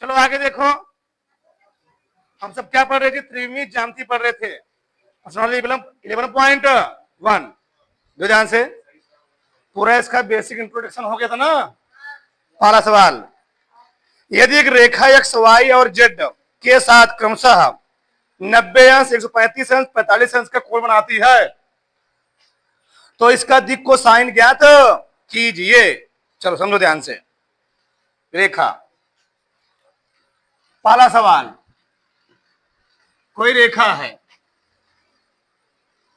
चलो आगे देखो, हम सब क्या पढ़ रहे थे, त्रिविमीय ज्यामिति पढ़ रहे थे। 11.1 जो ध्यान से पूरा इसका बेसिक इंट्रोडक्शन हो गया था ना। पहला सवाल, यदि एक रेखा एक्स वाई और जेड के साथ क्रमशः 90 अंश 135 अंश 45 अंश का कोण बनाती है तो इसका दिक् को साइन ज्ञात कीजिए। चलो समझो ध्यान से। रेखा, पहला सवाल, कोई रेखा है,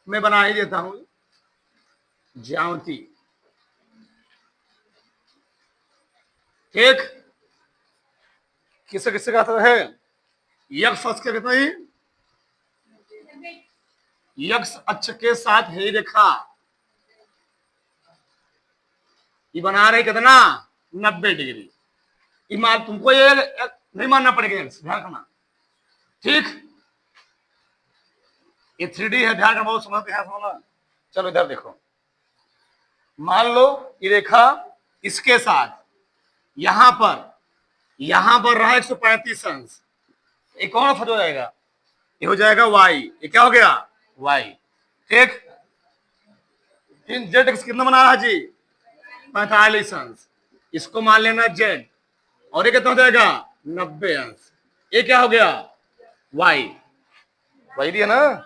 मैं बना ही देता हूं ज्यामिति, ठीक। किससे किससे कहता है, यक्ष अक्ष के कहते हैं, यक्ष अक्ष के साथ है रेखा, ये बना रहे कितना 90 डिग्री। ईमान तुमको ये नहीं मानना पड़ेगा, ध्यान रखना, ठीक। ये 3D है, ध्यान रखना, बहुत समझते हैं समझना। चलो इधर देखो, मान लो ये रेखा इसके साथ यहां पर रहा 135 अंश, ये कौन हो जाएगा, ये हो जाएगा वाई, ये क्या हो गया वाई, ठीक। इन जेड कितना बना रहा जी 45 अंश, इसको मान लेना जेड, और ये कितना हो जाएगा 90 अंश, ये क्या हो गया वाई, वाई दिया ना,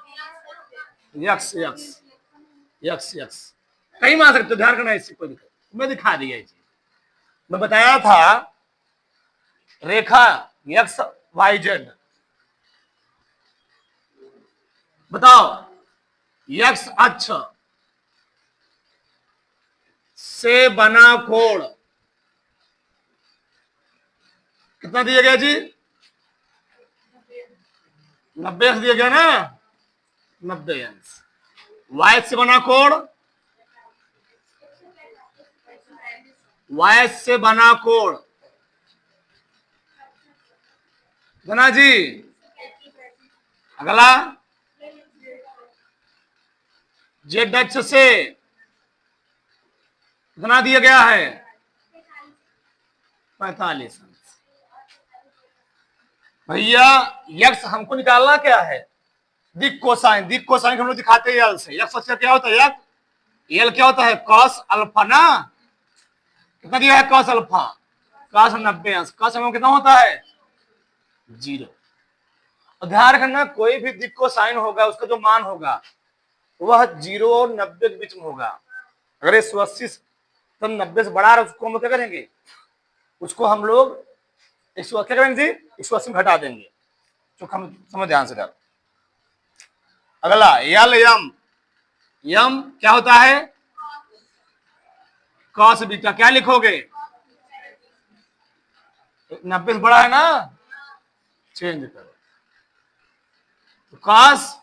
यक्स यक्स यक्स यक्स कहीं मान सकते हो, ध्यान करना, इससे कोई दिक्कत, मैं दिखा दिया ये चीज, मैं बताया था रेखा एक्स वाई जेड, बताओ एक्स अक्ष से बना कोण कितना दिया गया जी 90 अंश दिया गया ना, 90 अंश। वाई से बना कोण, वाई से बना कोण जना जी, अगला जेड अक्ष से कितना दिया गया है 45 अंश। भैया यक्स हमको निकालना क्या है, दिक् कोसाइन, दिक् कोसाइन हम लोग दिखाते हैं एल से। यक्स अक्ष क्या होता है, एल क्या होता है कॉस अल्फा ना, कितना दिया है कॉस अल्फा, कॉस 90 अंश, कॉस अल्फा कितना होता है 0। और ध्यान रखना, कोई भी दिक् कोसाइन होगा उसका जो मान होगा वह 0 और 90 के बीच में होगा। अगर 180 तो 90 से बड़ा है उसको हम क्या करेंगे, उसको हम लोग 180 क्या करेंगे जी 180 में घटा देंगे, जो हम समझ ध्यान से डालो। अगला यल यम, यम क्या होता है कॉस बीटा, क्या लिखोगे 90 से बड़ा है ना, चेंज करो, तो कॉस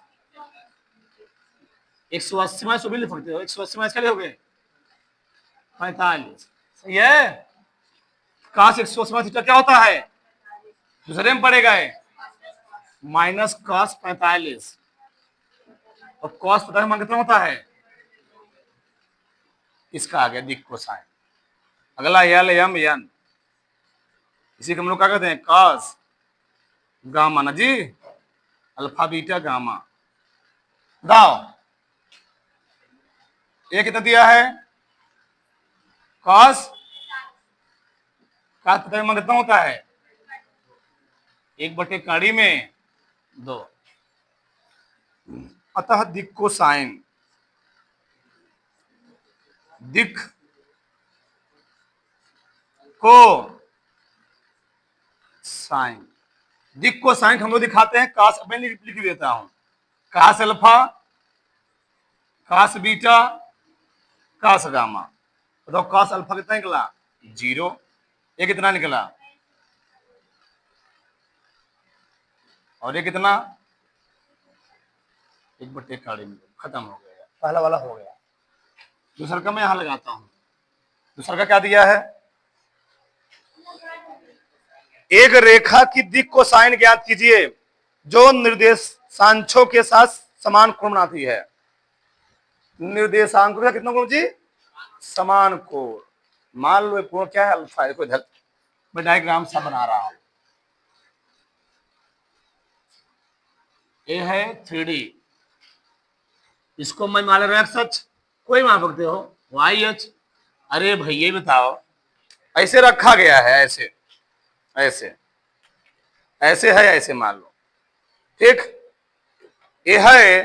180 में सभी लिख सकते हो, 180 में क्या लिखोगे 45, सही है। कॉस 180 में थीटा क्या होता है, दूसरे में पड़ेगा माइनस कॉस 45, और कॉस पता है मान कितना होता है, इसका आ गया दिक् कोसाइन। अगला यल यम यन, इसी को हम लोग क्या कहते हैं कॉस गामा ना जी, अल्फा बीटा गामा। बताओ ये कितना दिया है कॉस, का पता है मान कितना होता है 1/2 में 2, अतः दिक् कोसाइन, दिक् को साइन, दिक् को साइन हम लोग दिखाते हैं कास, मैं लिख देता हूं कास अल्फा कास बीटा कास गामा। बताओ कास अल्फा कितना निकला 0, ये कितना निकला और ये कितना 1/2 में, खत्म हो गया, पहला वाला हो गया। दूसरा का मैं यहां लगाता हूं, दूसरा का क्या दिया है, एक रेखा की दिक् को साइन ज्ञात कीजिए जो निर्देशांकों के साथ समान कोण बनाती है। निर्देशांक का कितना कोण जी समान कोण, मान लो कोण क्या है अल्फा, देखो इधर मैं डायग्राम सा बना रहा हूं, ए है 3D, इसको मैं मान रहा हूं x, कोई मान सकते हो YH। अरे भैया बताओ, ऐसे रखा गया है, ऐसे ऐसे ऐसे है, ऐसे मान लो, ठीक। ये है,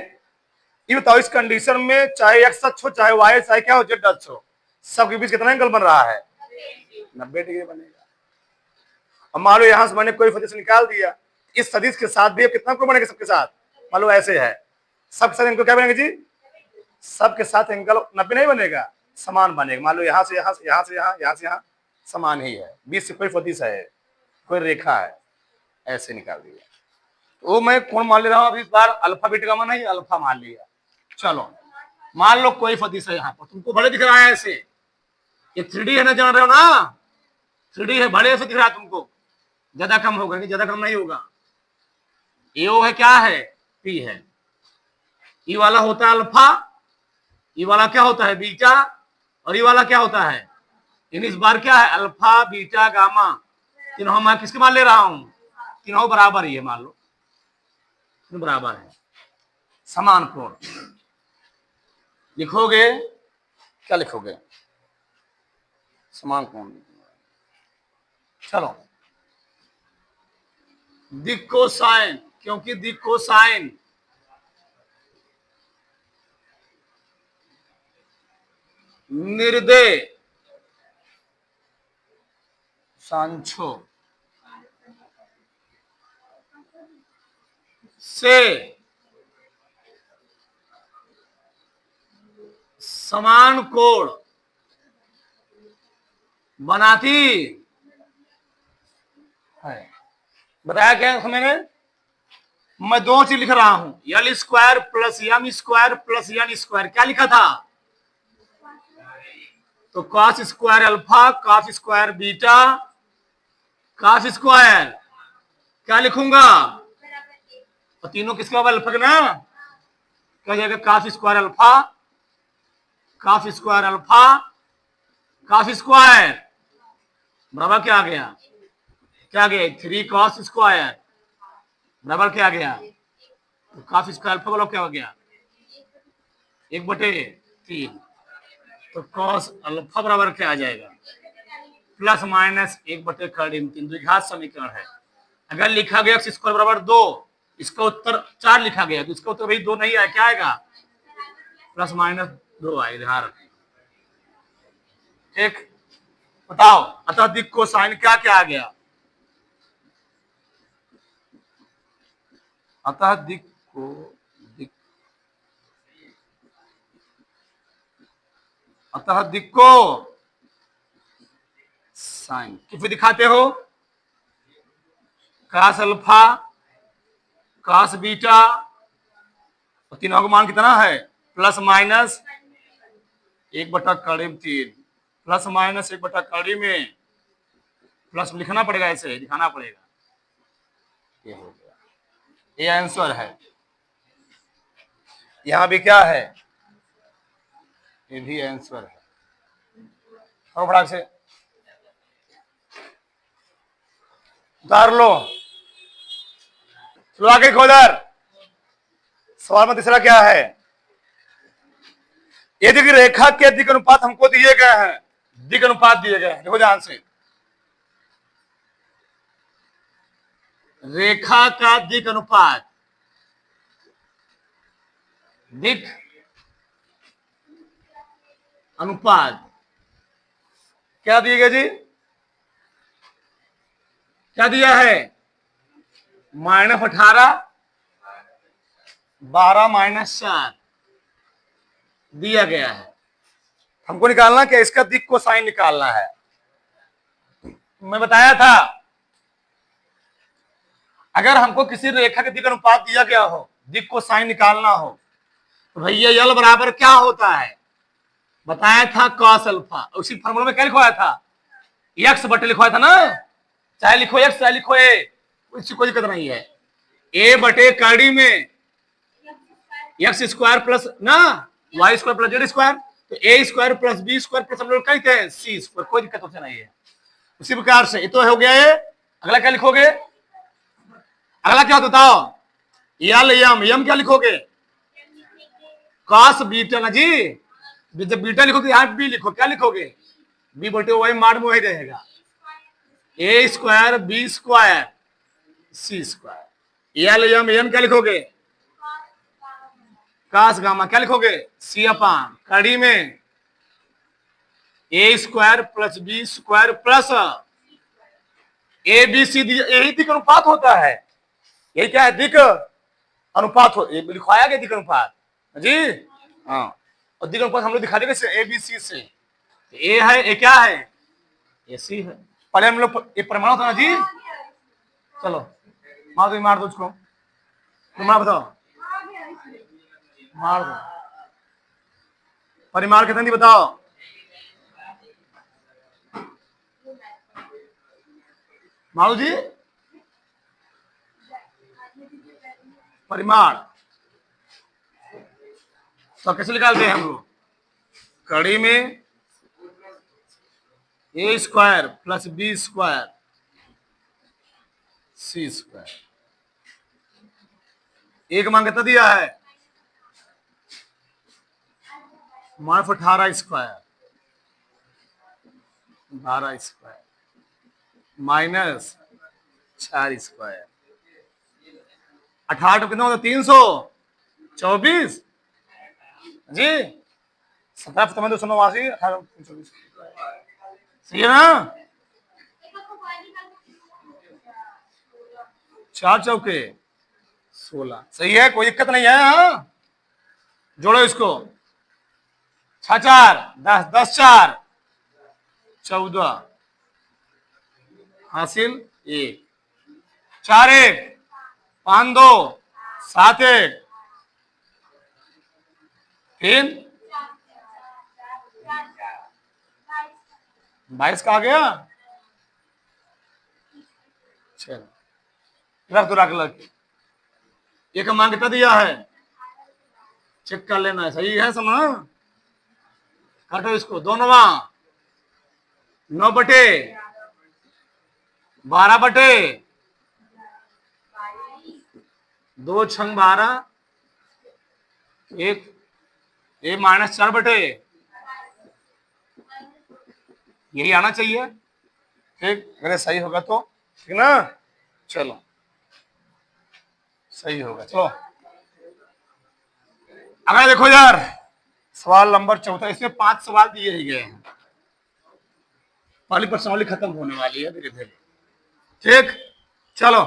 ये बताओ इस कंडीशन में चाहे x अक्ष हो चाहे y चाहे क्या हो z अक्ष हो, सबके बीच कितना एंगल बन रहा है? 90 डिग्री बनेगा। अब मान लो यहां से मैंने कोई सदिश निकाल दिया, इस सदिश के साथ भी कितना कोण बनेगा सबके साथ? मान लो ऐसे है, सबके साथ एंगल क्या बनेगा जी? सबके साथ एंगल 90 नहीं बनेगा, समान बनेगा। मान लो यहां से यहां से, यहां से यहां, यहां से यहां, समान ही है, बीच से कोई सदिश है, कोई रेखा है, ऐसे निकाल दिया। तो मैं कौन मान ले रहा हूं अभी इस बार? अल्फा बीटा का मान नहीं, अल्फा मान लिया। चलो मान लो कोई सदिश है, यहां पर तुमको बड़े दिख रहा है ऐसे, ये 3D है ना, जान रहे हो ना, 3D है, बड़े से दिख रहा है तुमको, ज्यादा कम होगा कि ज्यादा कम नहीं होगा। ए है, क्या है? पी है। ई वाला होता है अल्फा, ई वाला क्या होता है? बीटा, और ई वाला क्या होता है? इस बार क्या है? अल्फा बीटा गामा, तीनों मैं किसके मान ले रहा हूं? तीनों बराबर ही है, मान लो बराबर है, समान कोण। लिखोगे क्या? लिखोगे समान कोण। चलो दिक कोसाइन, क्योंकि दिक कोसाइन निर्देय सांछो से समान कोण बनाती है। बताया क्या मैंने? मैं दो चीज लिख रहा हूं, L square plus M square plus N square. क्या लिखा था? तो cos square alpha, cos square beta, cos square क्या लिखूंगा? तो तीनों किसके बराबर? अल्फा के ना, क्या जाएगा? Cos square alpha, cos square alpha, cos square बराबर क्या आ गया? क्या गया? 3 कॉस स्क्वायर बराबर क्या आ गया? तो कॉस स्क्वायर अल्फा वाला क्या हो गया? 1/3। तो कॉस अल्फा बराबर क्या आ जाएगा? प्लस माइनस 1/3 द्विघात समीकरण है। अगर लिखा गया एक्स स्क्वायर बराबर 2, इसका उत्तर 4 लिखा गया, तो इसका उत्तर भाई 2 नहीं आया, क्या आएगा? प्लस माइनस 2 आएगा, ध्यान रखें, ठीक। बताओ अतः दिक कोसाइन क्या क्या आ गया? अतः दिक अतः दिक को साइन किस दिखाते हो? कॉस अल्फा, कॉस बीटा, और तीनों का मान कितना है? प्लस माइनस 1/3, प्लस माइनस 1/3 में प्लस लिखना पड़ेगा, ऐसे दिखाना पड़ेगा। ये हो गया, ये आंसर है। यहां भी क्या है? ये भी आंसर है। और फटाक से उतार लो, चलो आगे खोदर। सवाल में तीसरा क्या है? यदि रेखा के दिक अनुपात हमको दिए गए हैं, दिक अनुपात दिए गए हैं, देखो ध्यान से, रेखा का दिक अनुपात, दिक अनुपात क्या दिए गए जी? क्या दिया है? -18, 12 - 4 दिया गया है। हमको निकालना क्या? इसका दिक को साइन निकालना है। मैं बताया था, अगर हमको किसी रेखा के दिक अनुपात दिया गया हो, दिक को साइन निकालना हो, तो भैया यल बराबर क्या होता है? बताया था कॉस अल्फा। उसी फॉर्मूला में क्या लिखवाया था? एक्स बटे लिखवाया था ना, चाहे लिखो एक्स चाहे लिखो ए, इसकी कोई दिक्कत नहीं है। ए बटे कड़ी में एक्स स्क्वायर प्लस ना Y square plus Z square, तो A square plus B square plus हम लोग कहते हैं सी स्क्वायर, कोई दिक्कत उससे नहीं है। उसी प्रकार से ये तो हो गया है। अगला क्या लिखोगे? अगला क्या होता बताओ? एल एम, एम क्या लिखोगे? कॉस बीटा ना जी, जब बीटा लिखोगे यहाँ बी लिखो, क्या लिखोगे? बी बटे वही मार्ड में वही रहेगा, ए स्क्वायर बी स्क्वायर सी स्क्वायर। एल एम, एम क्या लिखोगे? कास गामा, क्या लिखोगे? सी अपान कड़ी में A square plus B square plus A B C D, यही दिक अनुपात होता है। यही क्या है? दिक अनुपात हो, लिखवाया गया दिक अनुपात जी। हाँ, और दिक अनुपात हम लोग दिखा देंगे ए बी सी से। ए है, ए क्या है? ए सी है। पहले हम लोग ये प्रमाण था ना जी। चलो मार दो उसको, प्रमाण बताओ, मार दो, परिमाण कितनी बताओ? मारू जी, परिमाण तो कैसे निकालते हैं हम लोग? कड़ी में A square plus B square C square. एक मान कितना दिया है? Minus 18 square, 12 square minus 4 square. 18 कितना होता? 324 जी। 17 18 सही है ना? 4 चौके 16 सही है, कोई दिक्कत नहीं है। हाँ, जोड़ो इसको, 6 4 10, 10 4 14 हासिल 1, 4 1 5 2 7 1 3 22 का आ गया। चलो रख दो, रख एक मान कितना दिया है? चेक कर लेना है, सही है समझ। काटो इसको, 2 9 9 बटे 12 बटे 2 6 12 एक ए माइनस 4 बटे, यही आना चाहिए। ठीक, अगर सही होगा तो ठीक ना। चलो सही होगा। चलो अगर देखो यार, सवाल नंबर 14, इसमें 5 सवाल दिए ही गए हैं। पहली प्रश्नावली खत्म होने वाली है धीरे धीरे। ठीक, चलो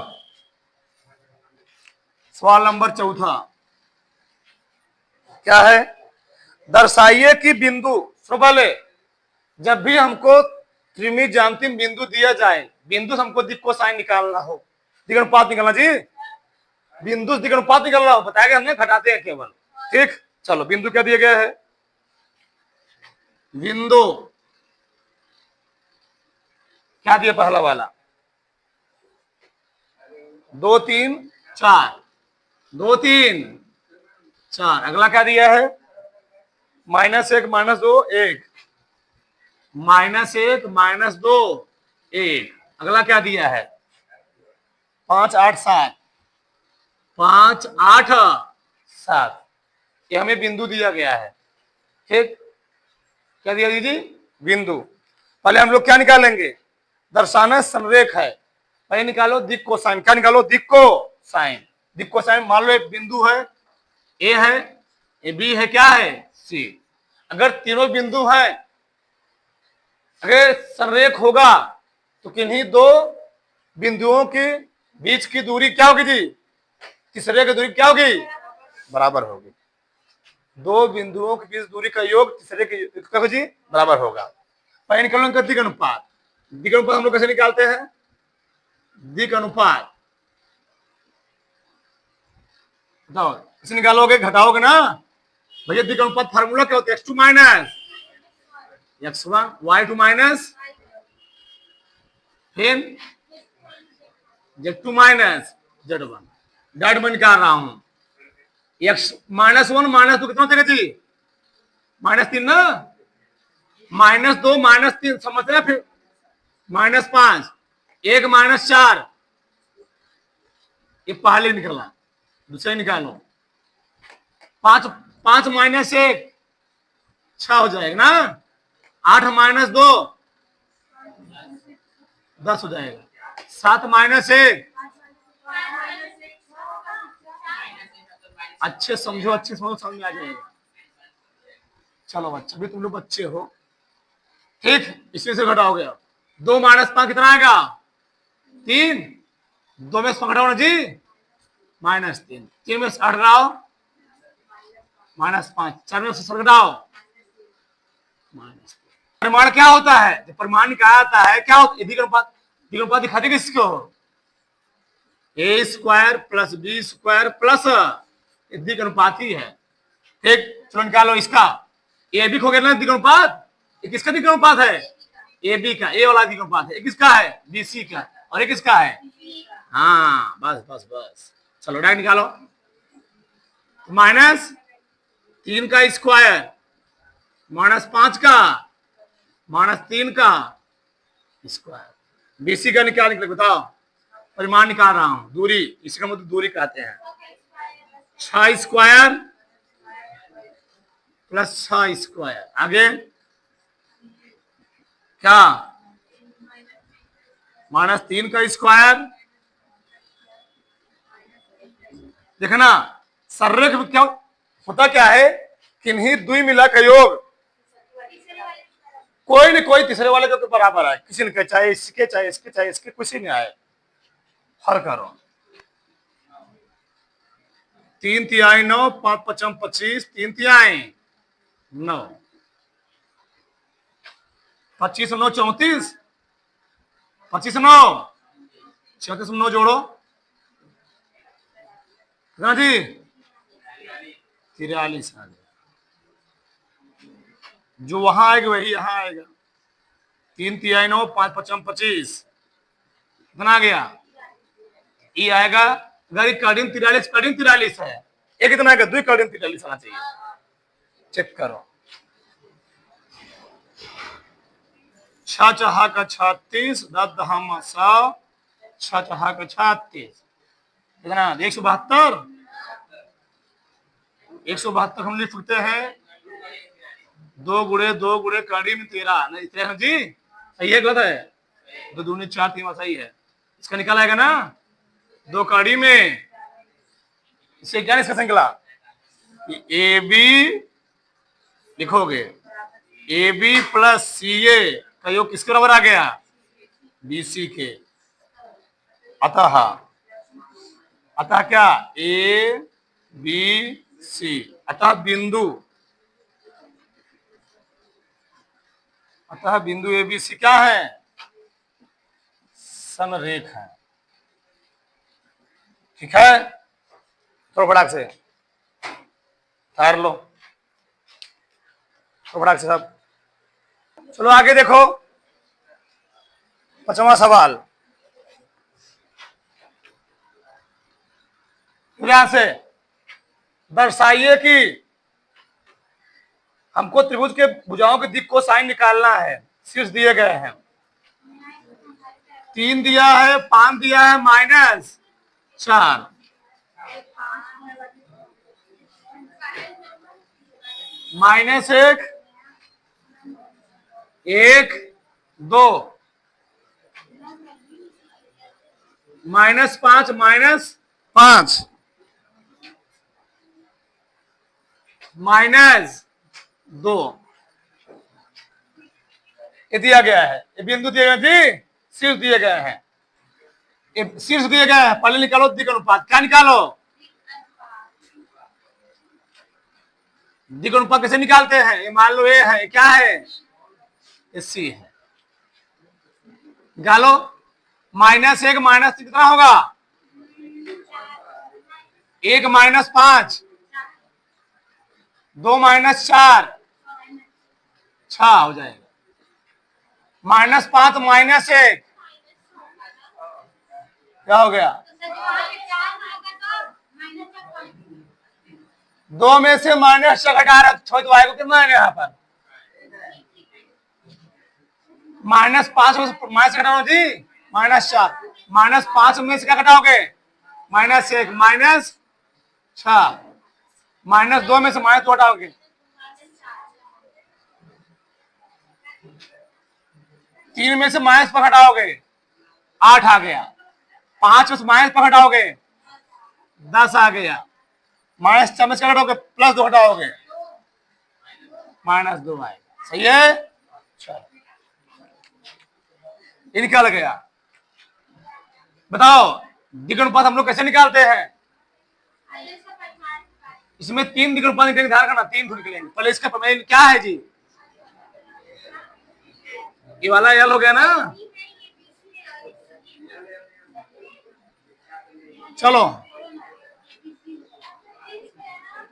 सवाल नंबर 14 क्या है? दर्शाइए कि बिंदु, सुनो पहले, जब भी हमको त्रिमी ज्यामितीय बिंदु दिया जाए, बिंदु से हमको दिक् कोसाइन निकालना हो, दिक् अनुपात निकालना जी, बिंदु दिक् अनुपात निकालना हो, बताया हमने, घटाते हैं केवल। ठीक, चलो बिंदु क्या दिया गया है? बिंदु क्या दिया? पहला वाला 2 3 4, 2 3 4। अगला क्या दिया है? -1 -2 1, -1 -2 1। अगला क्या दिया है? 5 8 7, 5 8 7। ये हमें बिंदु दिया गया है। ठीक, क्या दिया दीजिए? बिंदु। पहले हम लोग क्या निकालेंगे? दर्शाना संरेख है, पहले निकालो दिक् कोसाइन। क्या निकालो? दिक् कोसाइन। दिक् कोसाइन मान लो एक बिंदु है, ए है, ए बी है, क्या है? सी। अगर तीनों बिंदु हैं, अगर संरेख होगा तो किन्हीं दो बिंदुओं के बीच की दूरी क्या होगी जी? तीसरे की दूरी क्या होगी? बराबर होगी। दो बिंदुओं के बीच दूरी का योग तीसरे के जी बराबर होगा। पहले निकालो दिक् अनुपात। दिक् अनुपात हम लोग कैसे निकालते हैं? दिक् अनुपात बताओ कैसे निकालोगे? घटाओगे ना भैया। दिक् अनुपात फार्मूला क्या होता है? x2 minus x1, y2 minus फिर z2 माइनस z1। डायरेक्ट में निकाल रहा हूं। x -1 -2 कितना होगा जी? -3 ना, -2 -3 समझते हैं। फिर -5 1 -4, ये पहले निकला। दूसरा निकालो। 5 5 माइनस 1 6 हो जाएगा ना। 8 माइनस 2 10 हो जाएगा। 7 माइनस 1 अच्छे समझो, अच्छे समझो, समझ में आ जाएगा। चलो बच्चा, भी तुम लोग बच्चे हो, ठीक। इसमें से घटाओगे। 2 माइनस 5 कितना आएगा? 3। 2 में से घटाओ ना जी, -3। 3 में से 8 घटाओ, -5। 4 में से 7 घटाओ, -3। परिमाण क्या होता है? जब परिमाण निकाला जाता है क्या होता है? द्विगुणोत्पाद। द्विगुणोत्पाद दिखाते किसको? a² + b² प्लस द्विगुणोत्पादी है, ठीक। चलो निकालो इसका। ए बी खो गया ना द्विगुणोत्पाद। ये किसका द्विगुणोत्पाद है? ए बी का, ए वाला द्विगुणोत्पाद है। किसका है? बी सी का। और ये किसका है? हाँ, बस बस बस। चलो डायरेक्ट निकालो। -3 का स्क्वायर, -5 का, -3 का स्क्वायर। बीसी का निकाल निकले, बताओ। परिमाण निकाल रहा हूं, दूरी, इसका मतलब दूरी कहते हैं। 6² + 6²। आगे क्या? -3 का स्क्वायर। देखना सर्रेख में क्या होता, क्या है? किन्हीं द्वि मिला का योग कोई न कोई तीसरे वाले के बराबर है। किसी ने, चाहे इसके, चाहे इसके, चाहे इसके, किसी ने आए। हल करो। 3 तिहाई 9, 5 पचम 25, 3 तिहाई 9, 25 9 34, 25 9 34 9 जोड़ो कितना जी? 43 आ गया। जो वहां आएगा वही यहां आएगा। 3 तिहाई 9, 5 पचम 25, कितना आ गया? ये आएगा। अगर कड़ीम 43 है, एक कितना आएगा? 2 कड़ीम 43 आना चाहिए। चेक करो। 6 चहा का 36, 10 दहामा 100, 6 चहा का 36, कितना? 172। 172 हम लिख सकते हैं 2 गुणे 2 गुणे कड़ी में 13, नहीं 13 जी, सही है गलत है? 2 दूनी 4, 3 सही है। इसका निकाल आएगा ना 2 कड़ी में। इससे क्या इसका संकला? ए बी लिखोगे, ए बी + सी ए का योग किसके बराबर आ गया? बी सी के। अतः क्या? A B C. अतः बिंदु ए बी सी क्या है? समरेख है, ठीक है। थोड़ा फटाक से ठहर लो, थोड़ा फटाक से सब। चलो आगे देखो, 5वां सवाल। यहां से दर्शाइए कि हमको त्रिभुज के भुजाओं के दिक् को साइन निकालना है। शीर्ष दिए गए हैं। 3 दिया है, 5 दिया है, -4, -1 1 2, -5 -5, -2, ये दिया गया है। ये बिंदु दिए गए जी, शीर्ष दिए गए हैं। ये शीर्ष दिए गए हैं। पहले निकालो द्विगुणोत्पाद। क्या निकालो? द्विगुणोत्पाद कैसे निकालते हैं? ये मान लो ये है, क्या है? ये सी है। निकालो। -1 -3 कितना होगा? 1 -5, 2 -4, 6 हो जाएगा। -5 -1 क्या हो गया? 2 में से -6 घटा रहा, तो आएगा कितना आएगा यहाँ पर? -5 में से माइनस घटाओ जी, -4, -5 में से क्या घटाओगे? -1, अच्छा, -2 में से -2 हटाओगे, 3 में से माइनस पर हटाओगे 8 आ गया, 5 में से माइनस पर हटाओगे 10 आ गया, -4 में से हटाओगे +2 हटाओगे -2 आएगा। सही है, चलो ये निकाल गया। बताओ द्विगुणोत्पाद हम लोग कैसे निकालते हैं? इसमें 3 द्विगुणोत्पाद निकलेंगे, ध्यान रखना 3 निकलेंगे। पहले इसका प्रमेय क्या है जी? ये वाला यल हो गया ना। चलो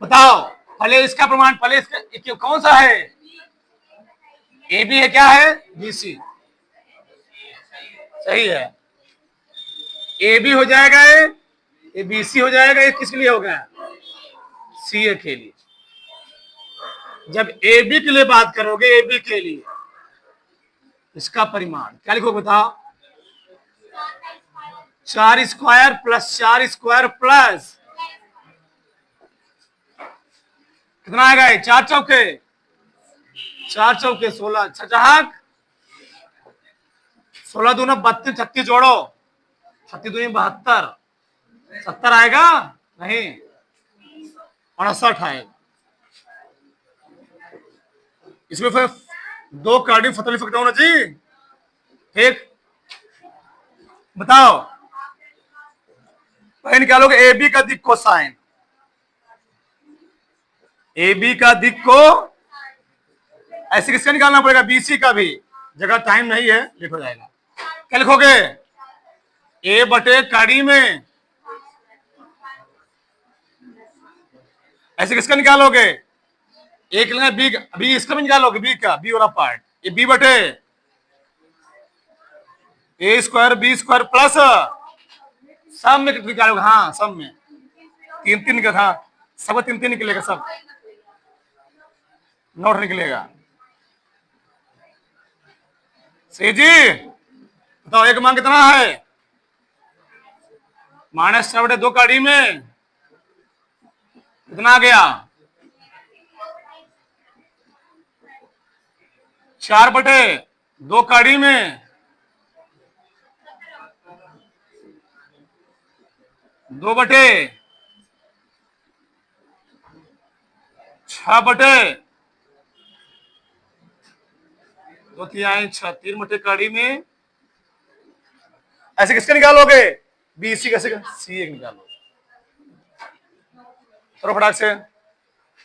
बताओ पहले इसका प्रमाण, पहले इसका कौन सा है? ए बी है, क्या है? B C. सही है, ए बी हो जाएगा, ये बी सी हो जाएगा। ये किसके लिए हो गया? सी ए के लिए। जब ए बी के लिए बात करोगे, ए बी के लिए इसका परिमाण क्या लिखो बताओ? 4 स्क्वायर प्लस 4 स्क्वायर प्लस कितना आएगा? 4 चौके 16, छठहक 16 दूना 32, 36 जोड़ो, 36 दूनी 72, 70 आएगा नहीं, 68 आएगा। इसमें फिर 2 कार्डिंग फतली फकटा होना चाहिए। ठीक, बताओ पहले निकालोगे ए बी का दिक् कोसाइन, ए बी का दिक् को ऐसे किसका निकालना पड़ेगा? बीसी का भी। जगह टाइम नहीं है, लेट हो जाएगा। क्या लिखोगे? ए बटे कड़ी में ऐसे किसका निकालोगे? एक लेना बी, बी इसका भी निकालोगे, बी का, बी वाला पार्ट। ये बी बटे ए स्क्वायर बी स्क्वायर प्लस सब में निकालोगे। हाँ सब में 3 निकल, हाँ सब 3 निकलेगा, सब नोट निकलेगा। सही जी, बताओ एक मान कितना है? -4/2 कड़ी में कितना आ गया? 4/2 कड़ी में 2/6 2 3 6, 3 कड़ी में ऐसे किसका निकालोगे? बीसी कैसे? सी एक निकालो, थोड़ा फटाक से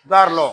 दार लो।